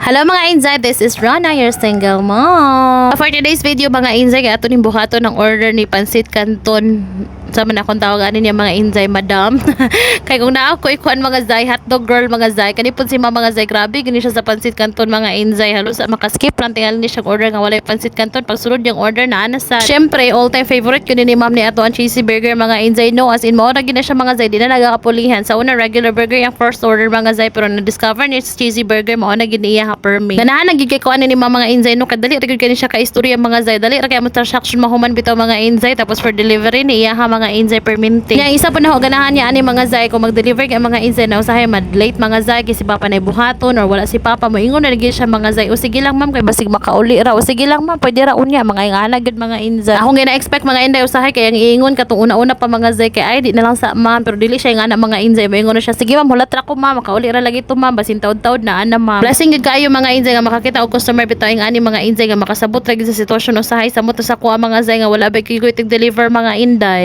Hello mga Inzay, this is Rana, your single mom. For today's video mga Inzay, ato ning buhato ng order ni Pansit Canton. Sama na akong tawagan niya mga Inzay, madam. Kaya kung naa ko ikuan mga Zay, hotdog girl mga Zay. Kanipon si mga Zay, grabe, gani siya sa Pansit Canton mga Inzay. Halos makaskip, lang tingal ni siyang order nga walay Pansit Canton. Pagsunod yung order na sa syempre, all time favorite ko ni ma'am ni ato ang cheesy burger mga Inzay. No, as in, maura gina siya mga Zay, di na nagakapulihan. Sa una, regular burger yung first order mga Zay. Pero na-discover niya cheesy burger, mauna giniya per me. Ganahan nagigay ko ani ni mga Inzay no kadali ra gyud kani siya ka istorya mga Zay. Dali ra kay mo transaction mahuman bitaw mga Inzay tapos for delivery ni iya ha mga Inzay per minute. Nya isa pa na ho ganahan niya ani mga Zay kung mag-deliver kay mga Inzay na usahay mad late mga Zay kasi papa nay buhaton or wala si papa mo ingon na lagi siya mga Zay. O sige lang ma'am kay basig makauli ra. O sige lang ma'am pwede ra unya mga ingana gud mga Inzay. Ako gina expect mga Inzay usahay kay ang iingon katong una-una pa mga Zay kay ay di na lang sa ma'am pero dili siya ingana mga Inzay. Moingon na siya sige ma'am hulat ra ko ma'am makauli ra lagi to ma'am basin taud-taud na ana ma'am. Blessing gud kayo mga Inzay nga makakita og customer bitaw ing ani mga Inzay nga makasabot ra gid sa sitwasyon usahay sa mo to sa kuha mga Zay nga wala ba gyud tig deliver mga Inday.